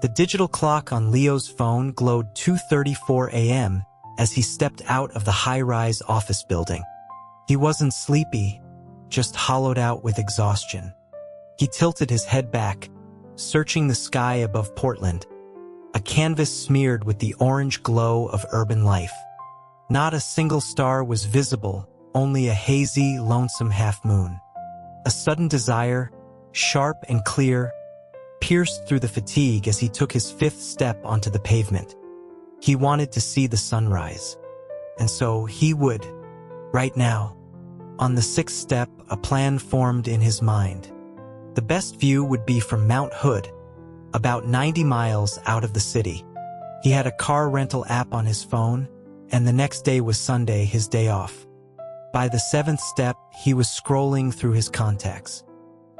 The digital clock on Leo's phone glowed 2:34 a.m. as he stepped out of the high-rise office building. He wasn't sleepy, just hollowed out with exhaustion. He tilted his head back, searching the sky above Portland, a canvas smeared with the orange glow of urban life. Not a single star was visible, only a hazy, lonesome half-moon. A sudden desire, sharp and clear, pierced through the fatigue as he took his fifth step onto the pavement. He wanted to see the sunrise. And so he would, right now. On the sixth step, a plan formed in his mind. The best view would be from Mount Hood, about 90 miles out of the city. He had a car rental app on his phone, and the next day was Sunday, his day off. By the seventh step, he was scrolling through his contacts.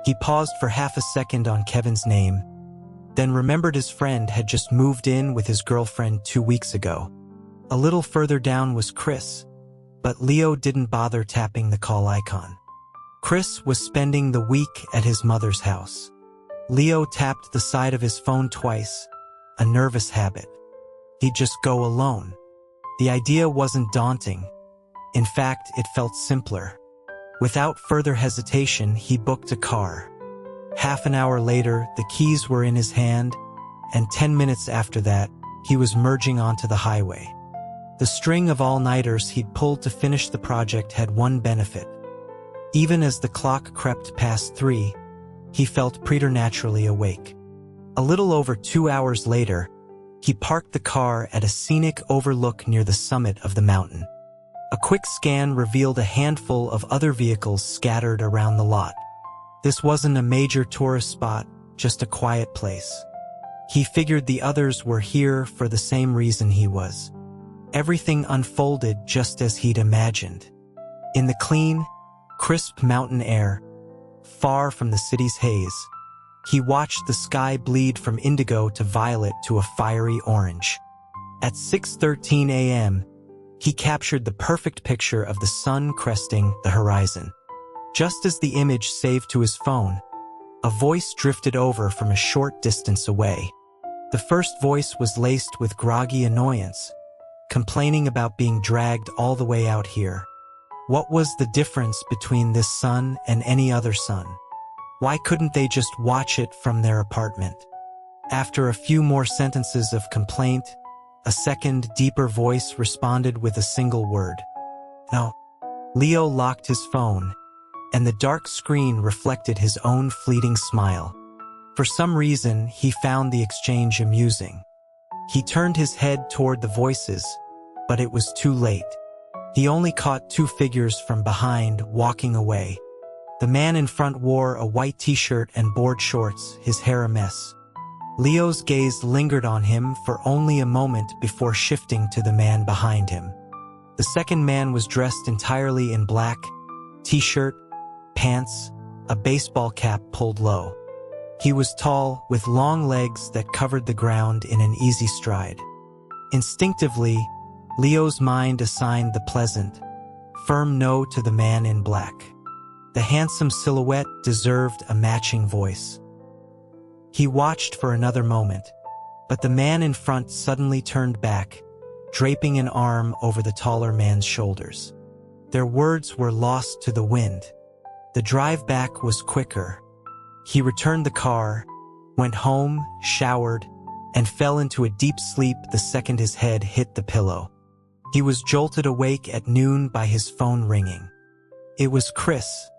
He paused for half a second on Kevin's name, then remembered his friend had just moved in with his girlfriend 2 weeks ago. A little further down was Chris, but Leo didn't bother tapping the call icon. Chris was spending the week at his mother's house. Leo tapped the side of his phone twice, a nervous habit. He'd just go alone. The idea wasn't daunting. In fact, it felt simpler. Without further hesitation, he booked a car. Half an hour later, the keys were in his hand, and 10 minutes after that, he was merging onto the highway. The string of all-nighters he'd pulled to finish the project had one benefit. Even as the clock crept past 3, he felt preternaturally awake. A little over 2 hours later, he parked the car at a scenic overlook near the summit of the mountain. A quick scan revealed a handful of other vehicles scattered around the lot. This wasn't a major tourist spot, just a quiet place. He figured the others were here for the same reason he was. Everything unfolded just as he'd imagined. In the clean, crisp mountain air, far from the city's haze, he watched the sky bleed from indigo to violet to a fiery orange. At 6:13 a.m., he captured the perfect picture of the sun cresting the horizon. Just as the image saved to his phone, a voice drifted over from a short distance away. The first voice was laced with groggy annoyance, complaining about being dragged all the way out here. What was the difference between this sun and any other sun? Why couldn't they just watch it from their apartment? After a few more sentences of complaint, a second, deeper voice responded with a single word. No. Leo locked his phone, and the dark screen reflected his own fleeting smile. For some reason, he found the exchange amusing. He turned his head toward the voices, but it was too late. He only caught 2 figures from behind, walking away. The man in front wore a white t-shirt and board shorts, his hair a mess. Leo's gaze lingered on him for only a moment before shifting to the man behind him. The second man was dressed entirely in black, t-shirt, pants, a baseball cap pulled low. He was tall, with long legs that covered the ground in an easy stride. Instinctively, Leo's mind assigned the pleasant, firm no to the man in black. The handsome silhouette deserved a matching voice. He watched for another moment, but the man in front suddenly turned back, draping an arm over the taller man's shoulders. Their words were lost to the wind. The drive back was quicker. He returned the car, went home, showered, and fell into a deep sleep the second his head hit the pillow. He was jolted awake at noon by his phone ringing. It was Chris,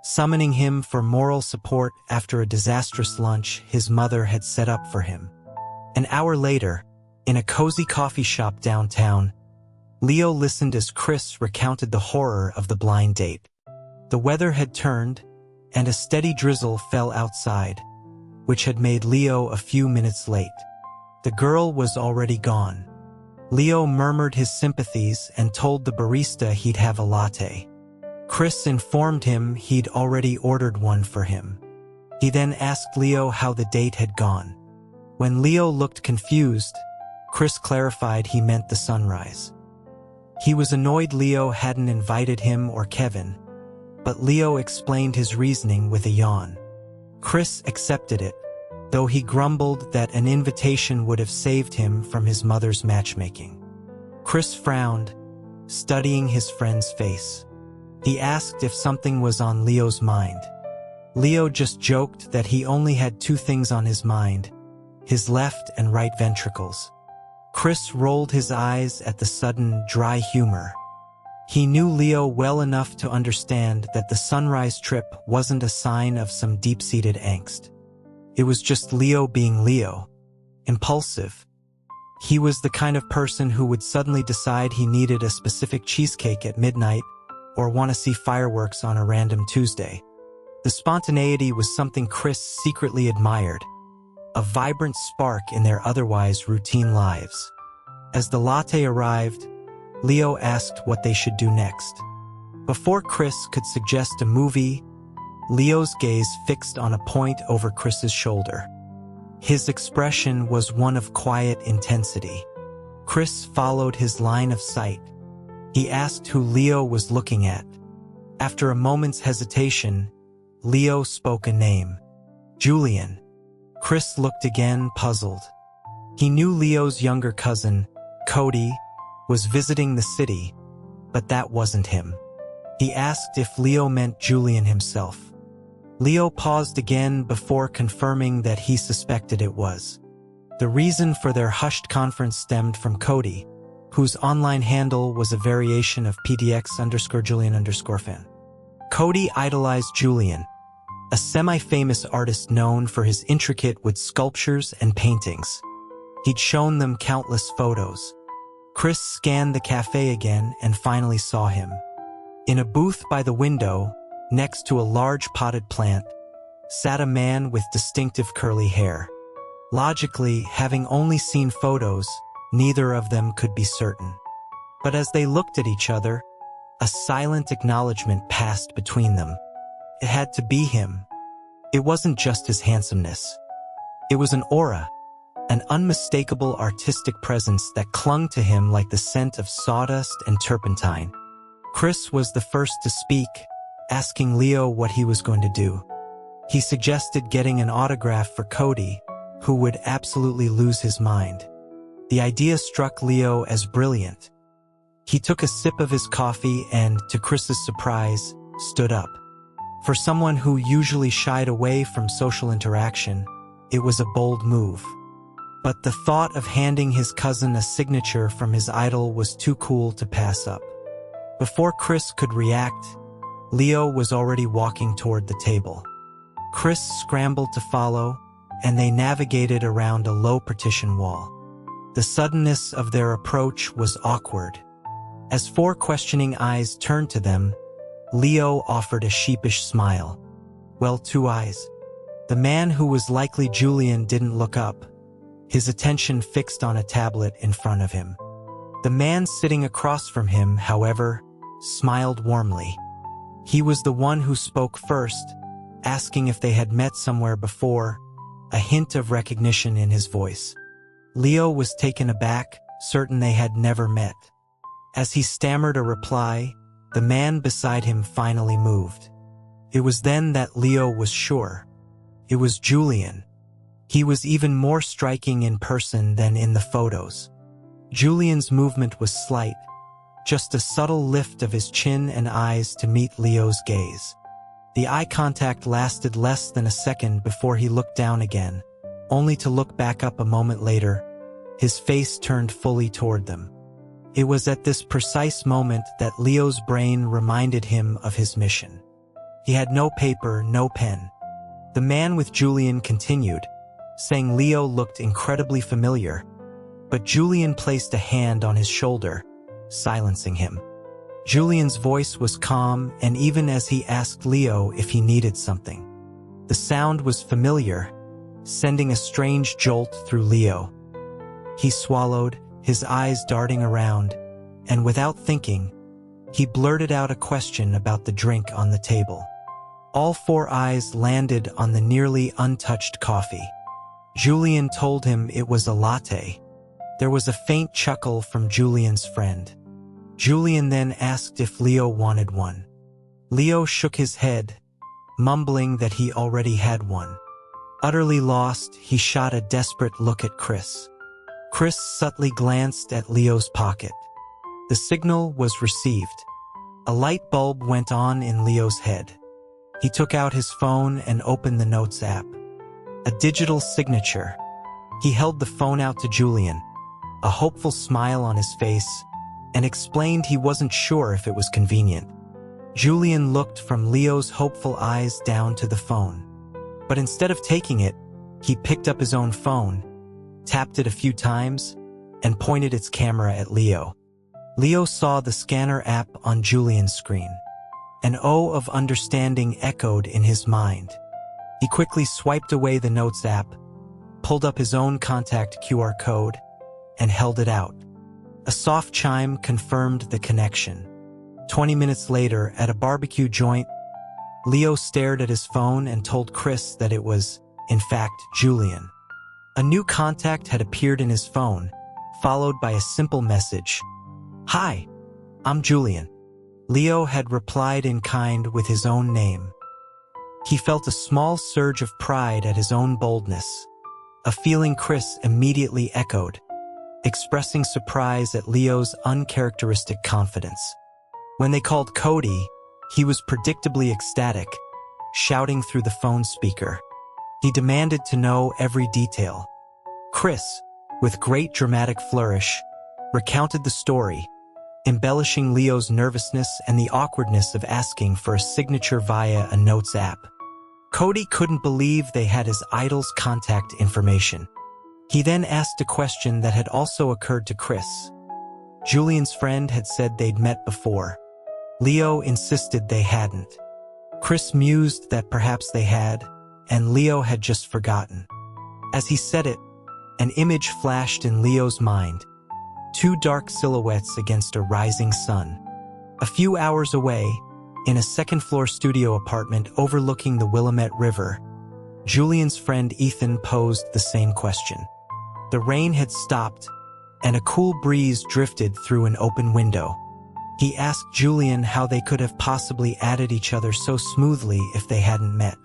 summoning him for moral support after a disastrous lunch his mother had set up for him. An hour later, in a cozy coffee shop downtown, Leo listened as Chris recounted the horror of the blind date. The weather had turned, and a steady drizzle fell outside, which had made Leo a few minutes late. The girl was already gone. Leo murmured his sympathies and told the barista he'd have a latte. Chris informed him he'd already ordered one for him. He then asked Leo how the date had gone. When Leo looked confused, Chris clarified he meant the sunrise. He was annoyed Leo hadn't invited him or Kevin, but Leo explained his reasoning with a yawn. Chris accepted it, though he grumbled that an invitation would have saved him from his mother's matchmaking. Chris frowned, studying his friend's face. He asked if something was on Leo's mind. Leo just joked that he only had two things on his mind, his left and right ventricles. Chris rolled his eyes at the sudden, dry humor. He knew Leo well enough to understand that the sunrise trip wasn't a sign of some deep-seated angst. It was just Leo being Leo. Impulsive. He was the kind of person who would suddenly decide he needed a specific cheesecake at midnight or want to see fireworks on a random Tuesday. The spontaneity was something Chris secretly admired, a vibrant spark in their otherwise routine lives. As the latte arrived, Leo asked what they should do next. Before Chris could suggest a movie, Leo's gaze fixed on a point over Chris's shoulder. His expression was one of quiet intensity. Chris followed his line of sight. He asked who Leo was looking at. After a moment's hesitation, Leo spoke a name. Julian. Chris looked again, puzzled. He knew Leo's younger cousin, Cody, was visiting the city, but that wasn't him. He asked if Leo meant Julian himself. Leo paused again before confirming that he suspected it was. The reason for their hushed conference stemmed from Cody, whose online handle was a variation of PDX_Julian_fan. Cody idolized Julian, a semi-famous artist known for his intricate wood sculptures and paintings. He'd shown them countless photos. Chris scanned the cafe again and finally saw him. In a booth by the window, next to a large potted plant, sat a man with distinctive curly hair. Logically, having only seen photos, neither of them could be certain. But as they looked at each other, a silent acknowledgement passed between them. It had to be him. It wasn't just his handsomeness. It was an aura, an unmistakable artistic presence that clung to him like the scent of sawdust and turpentine. Chris was the first to speak, asking Leo what he was going to do. He suggested getting an autograph for Cody, who would absolutely lose his mind. The idea struck Leo as brilliant. He took a sip of his coffee and, to Chris's surprise, stood up. For someone who usually shied away from social interaction, it was a bold move. But the thought of handing his cousin a signature from his idol was too cool to pass up. Before Chris could react, Leo was already walking toward the table. Chris scrambled to follow, and they navigated around a low partition wall. The suddenness of their approach was awkward. As four questioning eyes turned to them, Leo offered a sheepish smile. Well, two eyes. The man who was likely Julian didn't look up, his attention fixed on a tablet in front of him. The man sitting across from him, however, smiled warmly. He was the one who spoke first, asking if they had met somewhere before, a hint of recognition in his voice. Leo was taken aback, certain they had never met. As he stammered a reply, the man beside him finally moved. It was then that Leo was sure. It was Julian. He was even more striking in person than in the photos. Julian's movement was slight, just a subtle lift of his chin and eyes to meet Leo's gaze. The eye contact lasted less than a second before he looked down again, only to look back up a moment later, his face turned fully toward them. It was at this precise moment that Leo's brain reminded him of his mission. He had no paper, no pen. The man with Julian continued, saying Leo looked incredibly familiar, but Julian placed a hand on his shoulder, silencing him. Julian's voice was calm, and even as he asked Leo if he needed something, the sound was familiar, sending a strange jolt through Leo. He swallowed, his eyes darting around, and without thinking, he blurted out a question about the drink on the table. All four eyes landed on the nearly untouched coffee. Julian told him it was a latte. There was a faint chuckle from Julian's friend. Julian then asked if Leo wanted one. Leo shook his head, mumbling that he already had one. Utterly lost, he shot a desperate look at Chris. Chris subtly glanced at Leo's pocket. The signal was received. A light bulb went on in Leo's head. He took out his phone and opened the Notes app. A digital signature. He held the phone out to Julian, a hopeful smile on his face, and explained he wasn't sure if it was convenient. Julian looked from Leo's hopeful eyes down to the phone. But instead of taking it, he picked up his own phone, tapped it a few times, and pointed its camera at Leo. Leo saw the scanner app on Julian's screen. An O of understanding echoed in his mind. He quickly swiped away the Notes app, pulled up his own contact QR code, and held it out. A soft chime confirmed the connection. 20 minutes later, at a barbecue joint, Leo stared at his phone and told Chris that it was, in fact, Julian. A new contact had appeared in his phone, followed by a simple message. "Hi, I'm Julian." Leo had replied in kind with his own name. He felt a small surge of pride at his own boldness, a feeling Chris immediately echoed, expressing surprise at Leo's uncharacteristic confidence. When they called Cody, he was predictably ecstatic, shouting through the phone speaker. He demanded to know every detail. Chris, with great dramatic flourish, recounted the story, embellishing Leo's nervousness and the awkwardness of asking for a signature via a Notes app. Cody couldn't believe they had his idol's contact information. He then asked a question that had also occurred to Chris. Julian's friend had said they'd met before. Leo insisted they hadn't. Chris mused that perhaps they had, and Leo had just forgotten. As he said it, an image flashed in Leo's mind. Two dark silhouettes against a rising sun. A few hours away, in a second-floor studio apartment overlooking the Willamette River, Julian's friend Ethan posed the same question. The rain had stopped, and a cool breeze drifted through an open window. He asked Julian how they could have possibly added each other so smoothly if they hadn't met.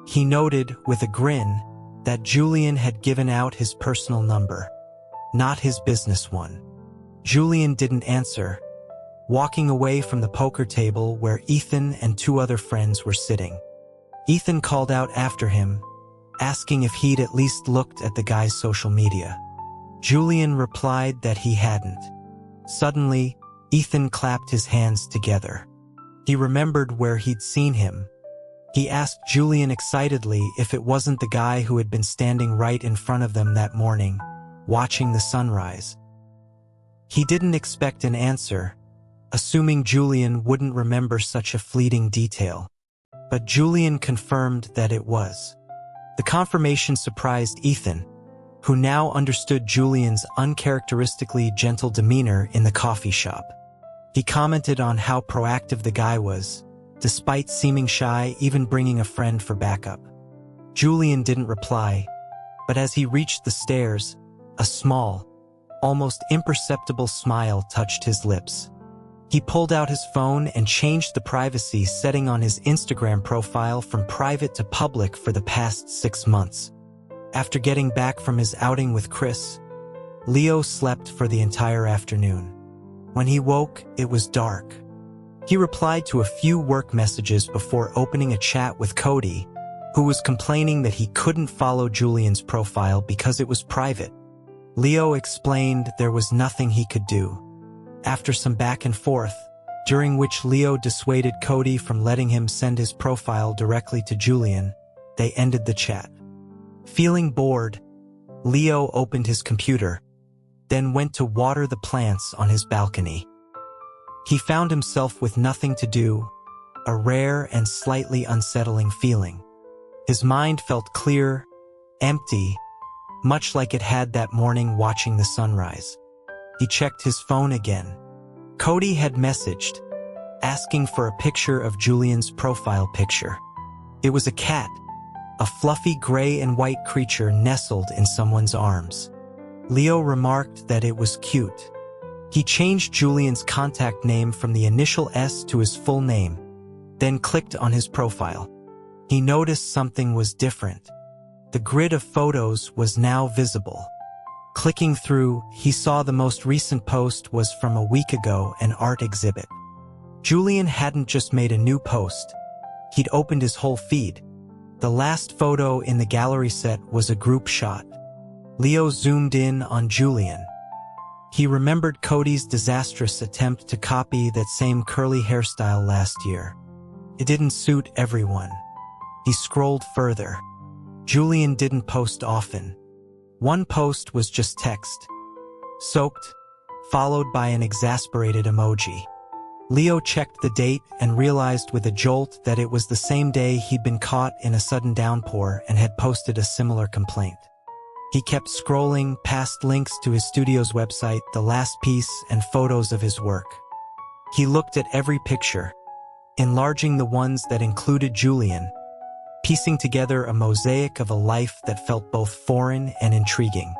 He noted, with a grin, that Julian had given out his personal number, not his business one. Julian didn't answer, walking away from the poker table where Ethan and two other friends were sitting. Ethan called out after him, asking if he'd at least looked at the guy's social media. Julian replied that he hadn't. Suddenly, Ethan clapped his hands together. He remembered where he'd seen him. He asked Julian excitedly if it wasn't the guy who had been standing right in front of them that morning, watching the sunrise. He didn't expect an answer, assuming Julian wouldn't remember such a fleeting detail. But Julian confirmed that it was. The confirmation surprised Ethan, who now understood Julian's uncharacteristically gentle demeanor in the coffee shop. He commented on how proactive the guy was, despite seeming shy, even bringing a friend for backup. Julian didn't reply, but as he reached the stairs, a small, almost imperceptible smile touched his lips. He pulled out his phone and changed the privacy setting on his Instagram profile from private to public for the past 6 months. After getting back from his outing with Chris, Leo slept for the entire afternoon. When he woke, it was dark. He replied to a few work messages before opening a chat with Cody, who was complaining that he couldn't follow Julian's profile because it was private. Leo explained there was nothing he could do. After some back and forth, during which Leo dissuaded Cody from letting him send his profile directly to Julian, they ended the chat. Feeling bored, Leo opened his computer, then went to water the plants on his balcony. He found himself with nothing to do, a rare and slightly unsettling feeling. His mind felt clear, empty, much like it had that morning watching the sunrise. He checked his phone again. Cody had messaged, asking for a picture of Julian's profile picture. It was a cat, a fluffy gray and white creature nestled in someone's arms. Leo remarked that it was cute. He changed Julian's contact name from the initial S to his full name, then clicked on his profile. He noticed something was different. The grid of photos was now visible. Clicking through, he saw the most recent post was from a week ago, an art exhibit. Julian hadn't just made a new post. He'd opened his whole feed. The last photo in the gallery set was a group shot. Leo zoomed in on Julian. He remembered Cody's disastrous attempt to copy that same curly hairstyle last year. It didn't suit everyone. He scrolled further. Julian didn't post often. One post was just text. Soaked, followed by an exasperated emoji. Leo checked the date and realized with a jolt that it was the same day he'd been caught in a sudden downpour and had posted a similar complaint. He kept scrolling past links to his studio's website, the last piece, and photos of his work. He looked at every picture, enlarging the ones that included Julian, piecing together a mosaic of a life that felt both foreign and intriguing.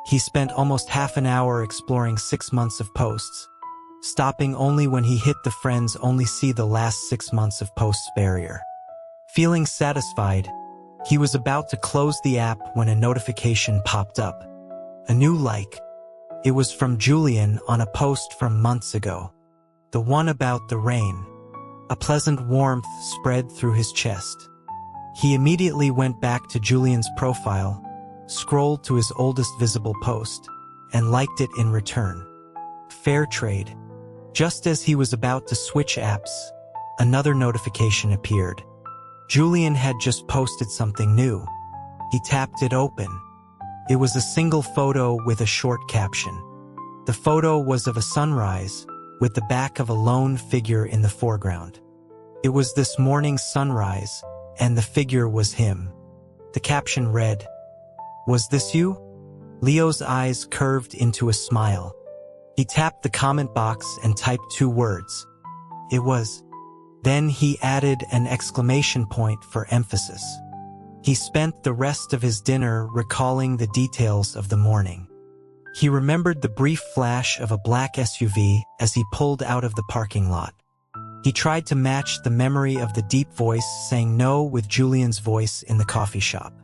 He spent almost half an hour exploring 6 months of posts, stopping only when he hit the friends only see the last 6 months of posts barrier. Feeling satisfied, he was about to close the app when a notification popped up. A new like. It was from Julian on a post from months ago. The one about the rain. A pleasant warmth spread through his chest. He immediately went back to Julian's profile, scrolled to his oldest visible post, and liked it in return. Fair trade. Just as he was about to switch apps, another notification appeared. Julian had just posted something new. He tapped it open. It was a single photo with a short caption. The photo was of a sunrise, with the back of a lone figure in the foreground. It was this morning's sunrise, and the figure was him. The caption read, "Was this you?" Leo's eyes curved into a smile. He tapped the comment box and typed 2 words. It was. Then he added an exclamation point for emphasis. He spent the rest of his dinner recalling the details of the morning. He remembered the brief flash of a black SUV as he pulled out of the parking lot. He tried to match the memory of the deep voice saying no with Julian's voice in the coffee shop.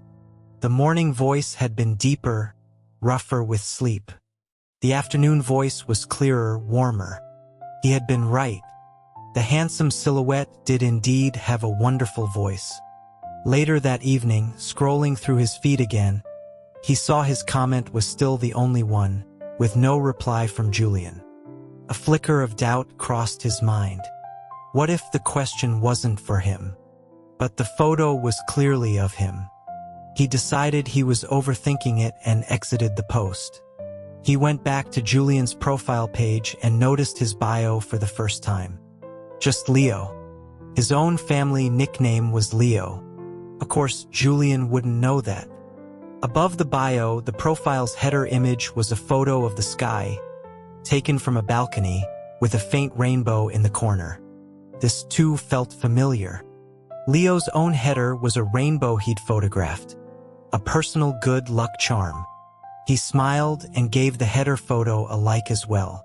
The morning voice had been deeper, rougher with sleep. The afternoon voice was clearer, warmer. He had been right. The handsome silhouette did indeed have a wonderful voice. Later that evening, scrolling through his feed again, he saw his comment was still the only one, with no reply from Julian. A flicker of doubt crossed his mind. What if the question wasn't for him? But the photo was clearly of him. He decided he was overthinking it and exited the post. He went back to Julian's profile page and noticed his bio for the first time. Just Leo. His own family nickname was Leo. Of course, Julian wouldn't know that. Above the bio, the profile's header image was a photo of the sky, taken from a balcony, with a faint rainbow in the corner. This too felt familiar. Leo's own header was a rainbow he'd photographed, a personal good luck charm. He smiled and gave the header photo a like as well.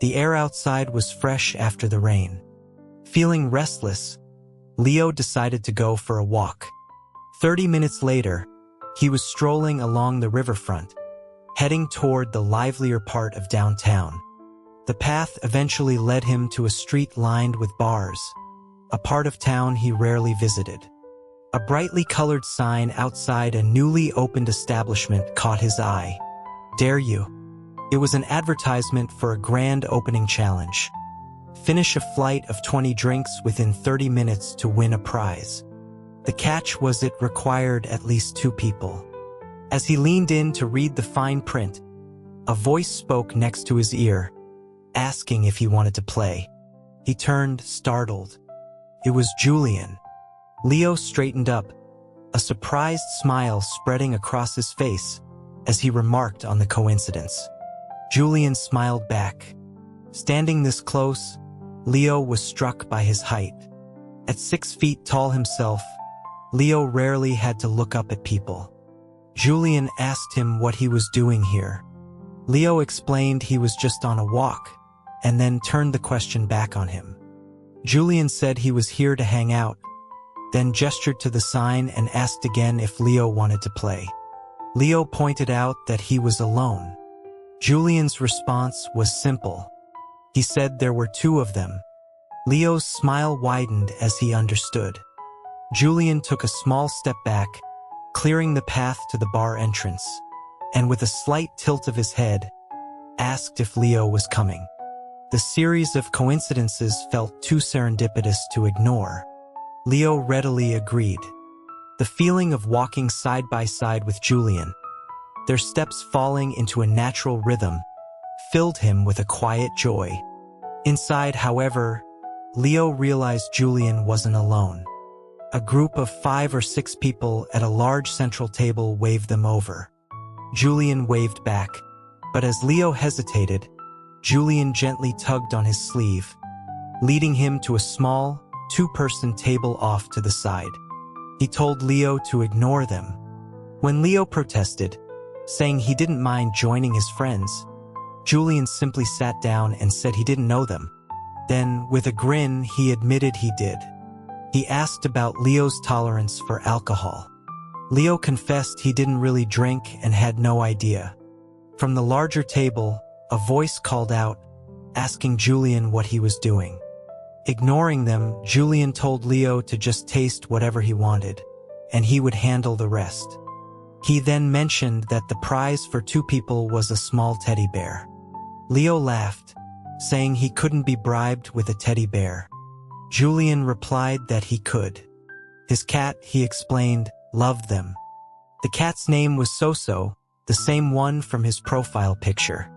The air outside was fresh after the rain. Feeling restless, Leo decided to go for a walk. 30 minutes later, he was strolling along the riverfront, heading toward the livelier part of downtown. The path eventually led him to a street lined with bars, a part of town he rarely visited. A brightly colored sign outside a newly opened establishment caught his eye. Dare you? It was an advertisement for a grand opening challenge. Finish a flight of 20 drinks within 30 minutes to win a prize. The catch was it required at least 2 people. As he leaned in to read the fine print, a voice spoke next to his ear, asking if he wanted to play. He turned, startled. It was Julian. Leo straightened up, a surprised smile spreading across his face as he remarked on the coincidence. Julian smiled back. Standing this close, Leo was struck by his height. At 6 feet tall himself, Leo rarely had to look up at people. Julian asked him what he was doing here. Leo explained he was just on a walk, and then turned the question back on him. Julian said he was here to hang out. then gestured to the sign and asked again if Leo wanted to play. Leo pointed out that he was alone. Julian's response was simple. He said there were two of them. Leo's smile widened as he understood. Julian took a small step back, clearing the path to the bar entrance, and with a slight tilt of his head, asked if Leo was coming. The series of coincidences felt too serendipitous to ignore. Leo readily agreed. The feeling of walking side by side with Julian, their steps falling into a natural rhythm, filled him with a quiet joy. Inside, however, Leo realized Julian wasn't alone. A group of 5 or 6 people at a large central table waved them over. Julian waved back, but as Leo hesitated, Julian gently tugged on his sleeve, leading him to a small, 2-person table off to the side. He told Leo to ignore them. When Leo protested, saying he didn't mind joining his friends, Julian simply sat down and said he didn't know them. Then, with a grin, he admitted he did. He asked about Leo's tolerance for alcohol. Leo confessed he didn't really drink and had no idea. From the larger table, a voice called out, asking Julian what he was doing. Ignoring them, Julian told Leo to just taste whatever he wanted, and he would handle the rest. He then mentioned that the prize for 2 people was a small teddy bear. Leo laughed, saying he couldn't be bribed with a teddy bear. Julian replied that he could. His cat, he explained, loved them. The cat's name was Soso, the same one from his profile picture.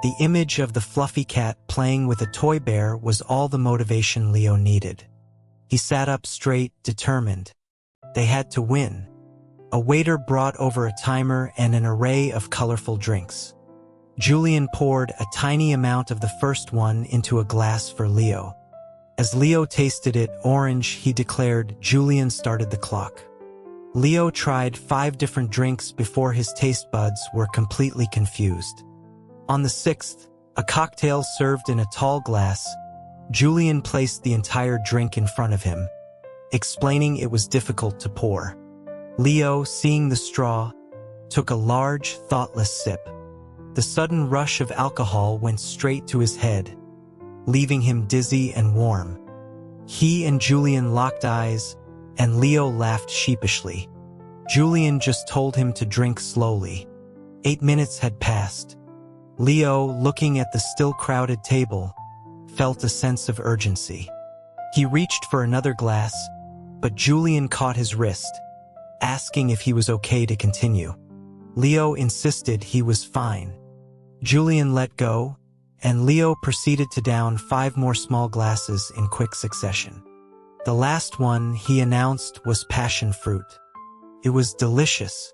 The image of the fluffy cat playing with a toy bear was all the motivation Leo needed. He sat up straight, determined. They had to win. A waiter brought over a timer and an array of colorful drinks. Julian poured a tiny amount of the first one into a glass for Leo. As Leo tasted it orange, he declared. Julian started the clock. Leo tried 5 different drinks before his taste buds were completely confused. On the 6th, a cocktail served in a tall glass, Julian placed the entire drink in front of him, explaining it was difficult to pour. Leo, seeing the straw, took a large, thoughtless sip. The sudden rush of alcohol went straight to his head, leaving him dizzy and warm. He and Julian locked eyes, and Leo laughed sheepishly. Julian just told him to drink slowly. 8 minutes had passed. Leo, looking at the still crowded table, felt a sense of urgency. He reached for another glass, but Julian caught his wrist, asking if he was okay to continue. Leo insisted he was fine. Julian let go, and Leo proceeded to down 5 more small glasses in quick succession. The last one, he announced, was passion fruit. It was delicious.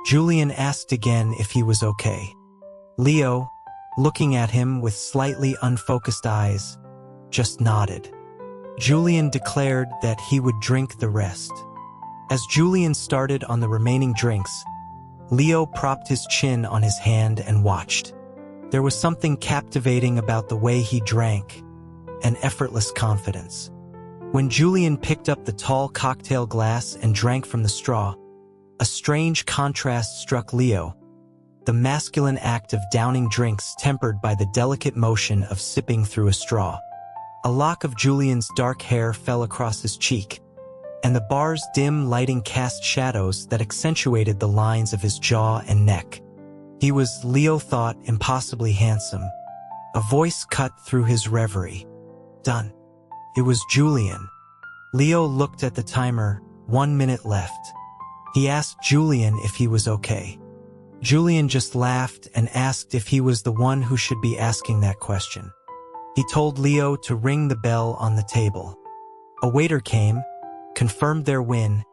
Julian asked again if he was okay. Leo, looking at him with slightly unfocused eyes, just nodded. Julian declared that he would drink the rest. As Julian started on the remaining drinks, Leo propped his chin on his hand and watched. There was something captivating about the way he drank, an effortless confidence. When Julian picked up the tall cocktail glass and drank from the straw, a strange contrast struck Leo, the masculine act of downing drinks tempered by the delicate motion of sipping through a straw. A lock of Julian's dark hair fell across his cheek, and the bar's dim lighting cast shadows that accentuated the lines of his jaw and neck. He was, Leo thought, impossibly handsome. A voice cut through his reverie. Done. It was Julian. Leo looked at the timer, 1 minute left. He asked Julian if he was okay. Julian just laughed and asked if he was the one who should be asking that question. He told Leo to ring the bell on the table. A waiter came, confirmed their win,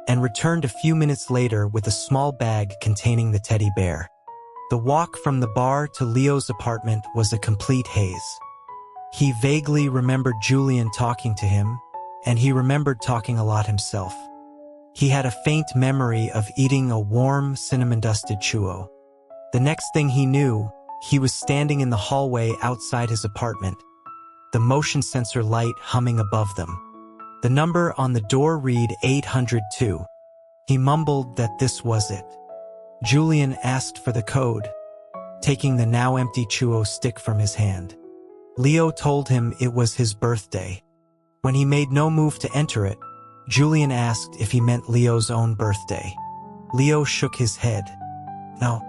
and returned a few minutes later with a small bag containing the teddy bear. The walk from the bar to Leo's apartment was a complete haze. He vaguely remembered Julian talking to him, and he remembered talking a lot himself. He had a faint memory of eating a warm, cinnamon-dusted churro. The next thing he knew, he was standing in the hallway outside his apartment, the motion sensor light humming above them. The number on the door read 802. He mumbled that this was it. Julian asked for the code, taking the now empty Chuo stick from his hand. Leo told him it was his birthday. When he made no move to enter it, Julian asked if he meant Leo's own birthday. Leo shook his head. No.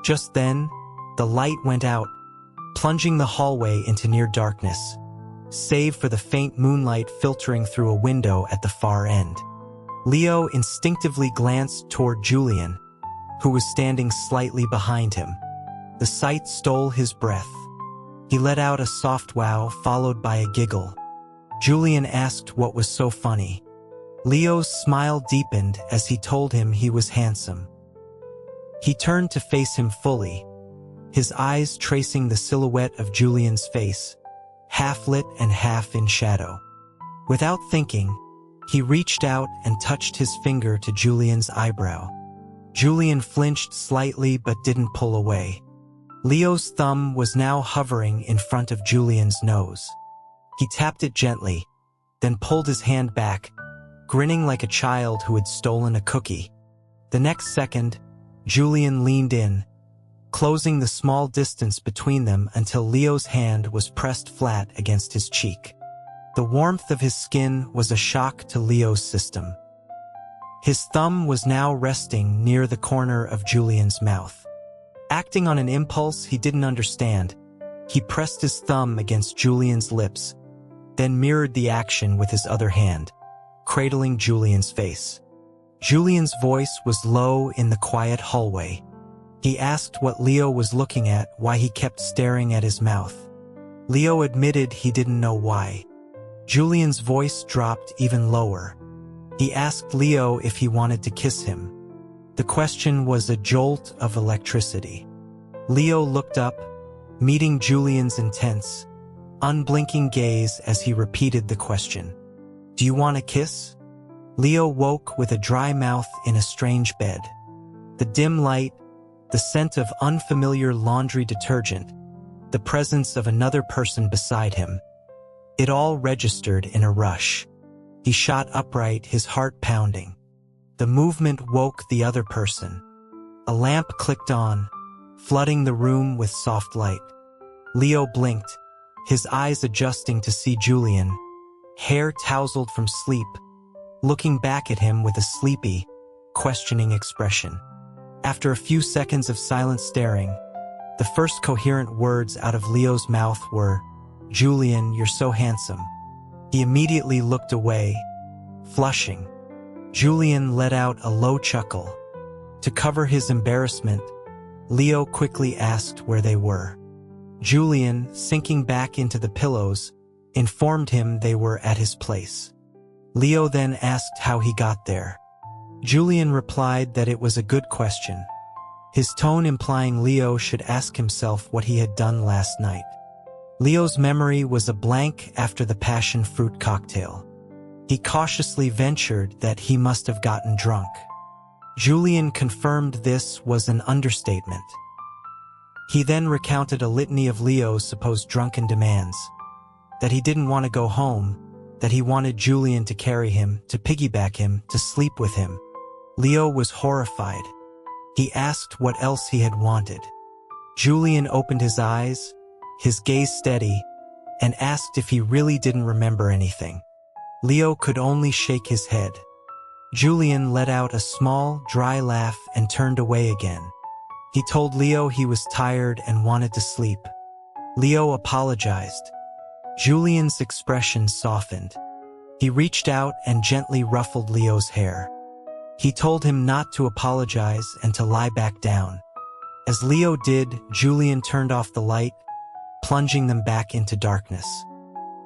Just then, the light went out, plunging the hallway into near darkness, save for the faint moonlight filtering through a window at the far end. Leo instinctively glanced toward Julian, who was standing slightly behind him. The sight stole his breath. He let out a soft wow followed by a giggle. Julian asked what was so funny. Leo's smile deepened as he told him he was handsome. He turned to face him fully, his eyes tracing the silhouette of Julian's face, half lit and half in shadow. Without thinking, he reached out and touched his finger to Julian's eyebrow. Julian flinched slightly but didn't pull away. Leo's thumb was now hovering in front of Julian's nose. He tapped it gently, then pulled his hand back, grinning like a child who had stolen a cookie. The next second, Julian leaned in, closing the small distance between them until Leo's hand was pressed flat against his cheek. The warmth of his skin was a shock to Leo's system. His thumb was now resting near the corner of Julian's mouth. Acting on an impulse he didn't understand, he pressed his thumb against Julian's lips, then mirrored the action with his other hand, cradling Julian's face. Julian's voice was low in the quiet hallway. He asked what Leo was looking at, why he kept staring at his mouth. Leo admitted he didn't know why. Julian's voice dropped even lower. He asked Leo if he wanted to kiss him. The question was a jolt of electricity. Leo looked up, meeting Julian's intense, unblinking gaze as he repeated the question. "Do you want a kiss?" Leo woke with a dry mouth in a strange bed. The dim light, the scent of unfamiliar laundry detergent, the presence of another person beside him. It all registered in a rush. He shot upright, his heart pounding. The movement woke the other person. A lamp clicked on, flooding the room with soft light. Leo blinked, his eyes adjusting to see Julian, hair tousled from sleep, looking back at him with a sleepy, questioning expression. After a few seconds of silent staring, the first coherent words out of Leo's mouth were, "Julian, you're so handsome." He immediately looked away, flushing. Julian let out a low chuckle. To cover his embarrassment, Leo quickly asked where they were. Julian, sinking back into the pillows, informed him they were at his place. Leo then asked how he got there. Julian replied that it was a good question, his tone implying Leo should ask himself what he had done last night. Leo's memory was a blank after the passion fruit cocktail. He cautiously ventured that he must have gotten drunk. Julian confirmed this was an understatement. He then recounted a litany of Leo's supposed drunken demands. That he didn't want to go home, that he wanted Julian to carry him, to piggyback him, to sleep with him. Leo was horrified. He asked what else he had wanted. Julian opened his eyes, his gaze steady, and asked if he really didn't remember anything. Leo could only shake his head. Julian let out a small, dry laugh and turned away again. He told Leo he was tired and wanted to sleep. Leo apologized. Julian's expression softened. He reached out and gently ruffled Leo's hair. He told him not to apologize and to lie back down. As Leo did, Julian turned off the light, plunging them back into darkness.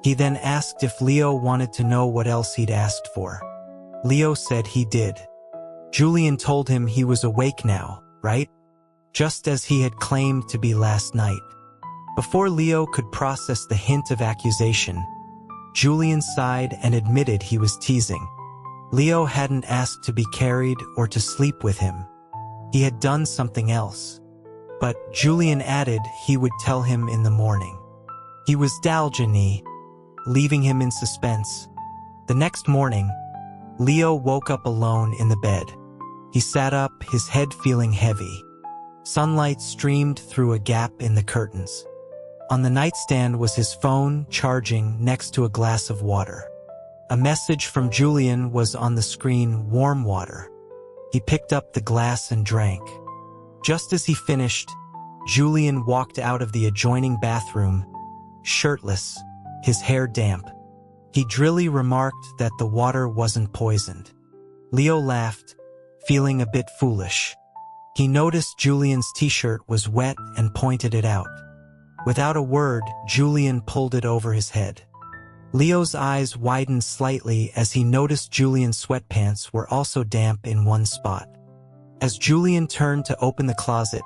He then asked if Leo wanted to know what else he'd asked for. Leo said he did. Julian told him he was awake now, right? Just as he had claimed to be last night. Before Leo could process the hint of accusation, Julian sighed and admitted he was teasing. Leo hadn't asked to be carried or to sleep with him. He had done something else. But Julian added he would tell him in the morning. He was dalgeny, leaving him in suspense. The next morning, Leo woke up alone in the bed. He sat up, his head feeling heavy. Sunlight streamed through a gap in the curtains. On the nightstand was his phone, charging next to a glass of water. A message from Julian was on the screen, warm water. He picked up the glass and drank. Just as he finished, Julian walked out of the adjoining bathroom, shirtless, his hair damp. He drily remarked that the water wasn't poisoned. Leo laughed, feeling a bit foolish. He noticed Julian's t-shirt was wet and pointed it out. Without a word, Julian pulled it over his head. Leo's eyes widened slightly as he noticed Julian's sweatpants were also damp in one spot. As Julian turned to open the closet,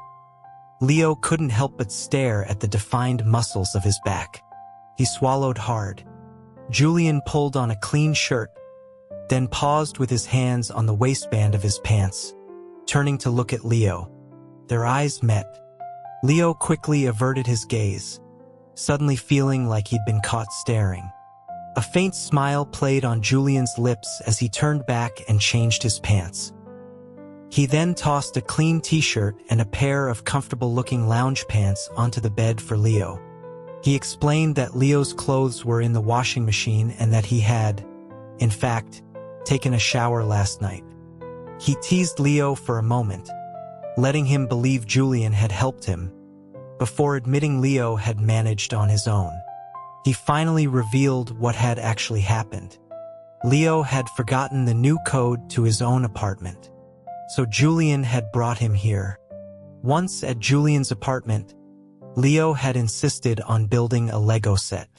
Leo couldn't help but stare at the defined muscles of his back. He swallowed hard. Julian pulled on a clean shirt, then paused with his hands on the waistband of his pants, turning to look at Leo. Their eyes met. Leo quickly averted his gaze, suddenly feeling like he'd been caught staring. A faint smile played on Julian's lips as he turned back and changed his pants. He then tossed a clean t-shirt and a pair of comfortable-looking lounge pants onto the bed for Leo. He explained that Leo's clothes were in the washing machine and that he had, in fact, taken a shower last night. He teased Leo for a moment, letting him believe Julian had helped him, before admitting Leo had managed on his own. He finally revealed what had actually happened. Leo had forgotten the new code to his own apartment, so Julian had brought him here. Once at Julian's apartment, Leo had insisted on building a Lego set.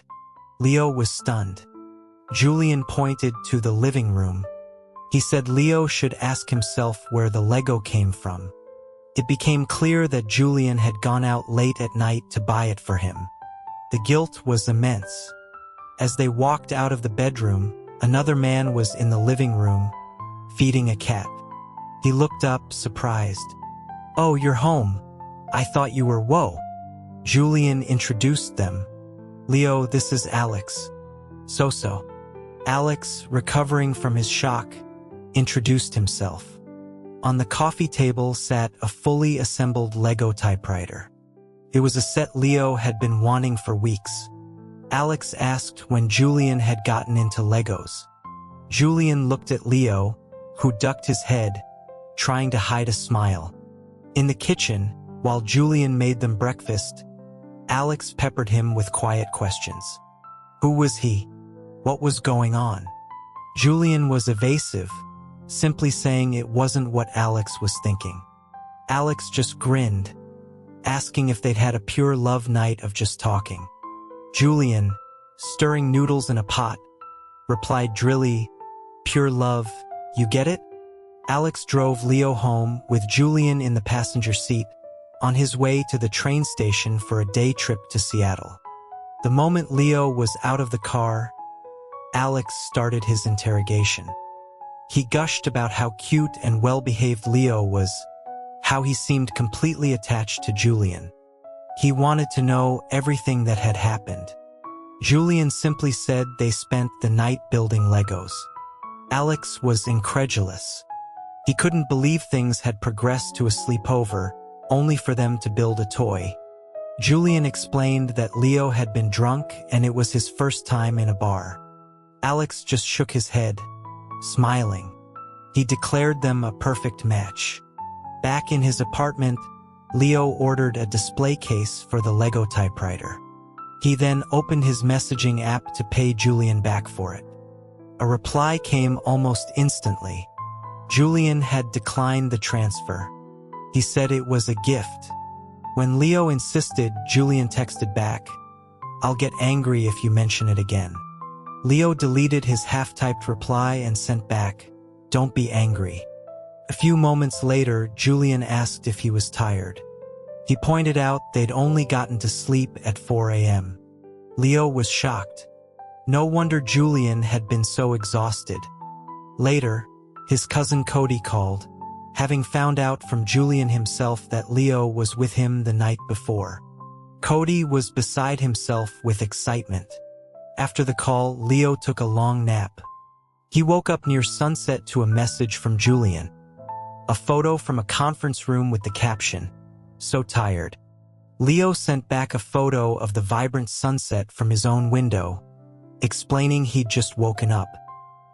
Leo was stunned. Julian pointed to the living room. He said Leo should ask himself where the Lego came from. It became clear that Julian had gone out late at night to buy it for him. The guilt was immense. As they walked out of the bedroom, another man was in the living room, feeding a cat. He looked up, surprised. "Oh, you're home. I thought you were whoa." Julian introduced them. "Leo, this is Alex." So. Alex, recovering from his shock, introduced himself. On the coffee table sat a fully assembled Lego typewriter. It was a set Leo had been wanting for weeks. Alex asked when Julian had gotten into Legos. Julian looked at Leo, who ducked his head, trying to hide a smile. In the kitchen, while Julian made them breakfast, Alex peppered him with quiet questions. Who was he? What was going on? Julian was evasive, simply saying it wasn't what Alex was thinking. Alex just grinned, asking if they'd had a pure love night of just talking. Julian, stirring noodles in a pot, replied drily, "Pure love, you get it?" Alex drove Leo home with Julian in the passenger seat, on his way to the train station for a day trip to Seattle. The moment Leo was out of the car, Alex started his interrogation. He gushed about how cute and well-behaved Leo was, how he seemed completely attached to Julian. He wanted to know everything that had happened. Julian simply said they spent the night building Legos. Alex was incredulous. He couldn't believe things had progressed to a sleepover, only for them to build a toy. Julian explained that Leo had been drunk and it was his first time in a bar. Alex just shook his head, smiling. He declared them a perfect match. Back in his apartment, Leo ordered a display case for the Lego typewriter. He then opened his messaging app to pay Julian back for it. A reply came almost instantly. Julian had declined the transfer. He said it was a gift. When Leo insisted, Julian texted back, "I'll get angry if you mention it again." Leo deleted his half-typed reply and sent back, "Don't be angry." A few moments later, Julian asked if he was tired. He pointed out they'd only gotten to sleep at 4 a.m. Leo was shocked. No wonder Julian had been so exhausted. Later, his cousin Cody called, having found out from Julian himself that Leo was with him the night before. Cody was beside himself with excitement. After the call, Leo took a long nap, He woke up near sunset to a message from Julian. A photo from a conference room with the caption, "So tired." Leo sent back a photo of the vibrant sunset from his own window, explaining he'd just woken up.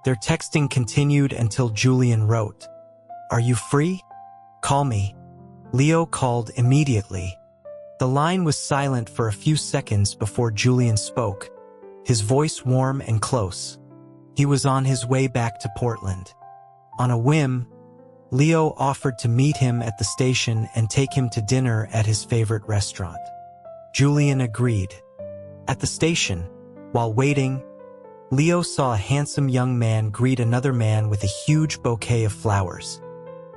Their texting continued until Julian wrote, "Are you free? Call me." Leo called immediately. The line was silent for a few seconds before Julian spoke, his voice warm and close. He was on his way back to Portland. On a whim, Leo offered to meet him at the station and take him to dinner at his favorite restaurant. Julian agreed. At the station, while waiting, Leo saw a handsome young man greet another man with a huge bouquet of flowers.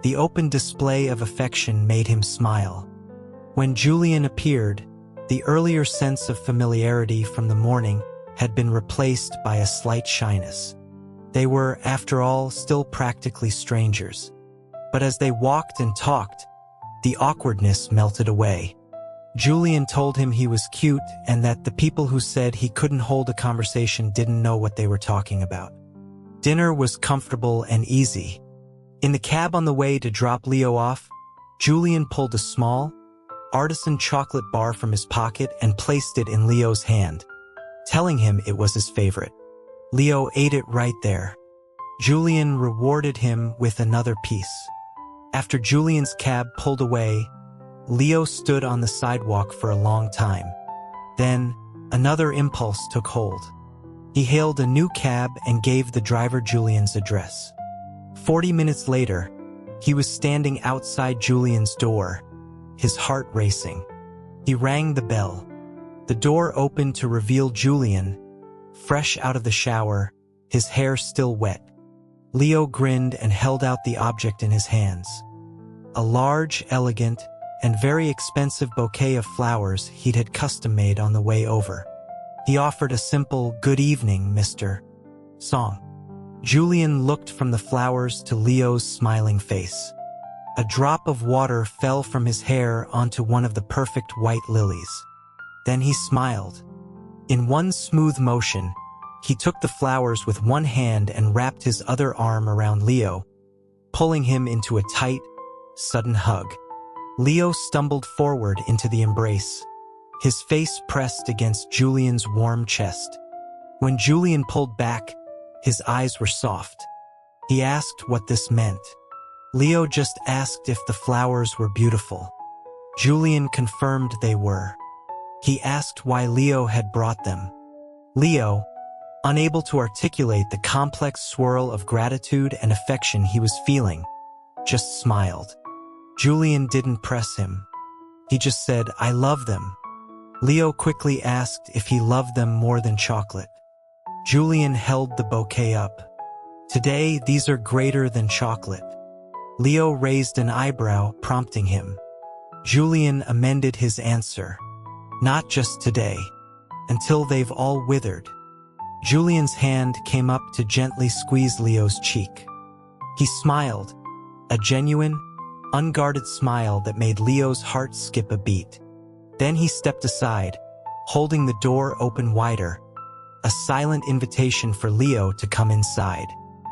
The open display of affection made him smile. When Julian appeared, the earlier sense of familiarity from the morning had been replaced by a slight shyness. They were, after all, still practically strangers. But as they walked and talked, the awkwardness melted away. Julian told him he was cute and that the people who said he couldn't hold a conversation didn't know what they were talking about. Dinner was comfortable and easy. In the cab on the way to drop Leo off, Julian pulled a small, artisan chocolate bar from his pocket and placed it in Leo's hand, telling him it was his favorite. Leo ate it right there. Julian rewarded him with another piece. After Julian's cab pulled away, Leo stood on the sidewalk for a long time. Then, another impulse took hold. He hailed a new cab and gave the driver Julian's address. 40 minutes later, he was standing outside Julian's door, his heart racing. He rang the bell. The door opened to reveal Julian, fresh out of the shower, his hair still wet. Leo grinned and held out the object in his hands. A large, elegant, and very expensive bouquet of flowers he'd had custom-made on the way over. He offered a simple, "Good evening, Mr. Song." Julian looked from the flowers to Leo's smiling face. A drop of water fell from his hair onto one of the perfect white lilies. Then he smiled. In one smooth motion, he took the flowers with one hand and wrapped his other arm around Leo, pulling him into a tight, sudden hug. Leo stumbled forward into the embrace, his face pressed against Julian's warm chest. When Julian pulled back, his eyes were soft. He asked what this meant. Leo just asked if the flowers were beautiful. Julian confirmed they were. He asked why Leo had brought them. Leo, unable to articulate the complex swirl of gratitude and affection he was feeling, just smiled. Julian didn't press him. He just said, "I love them." Leo quickly asked if he loved them more than chocolate. Julian held the bouquet up. "Today, these are greater than chocolate." Leo raised an eyebrow, prompting him. Julian amended his answer. "Not just today. Until they've all withered." Julian's hand came up to gently squeeze Leo's cheek. He smiled, a genuine, unguarded smile that made Leo's heart skip a beat. Then he stepped aside, holding the door open wider, a silent invitation for Leo to come inside.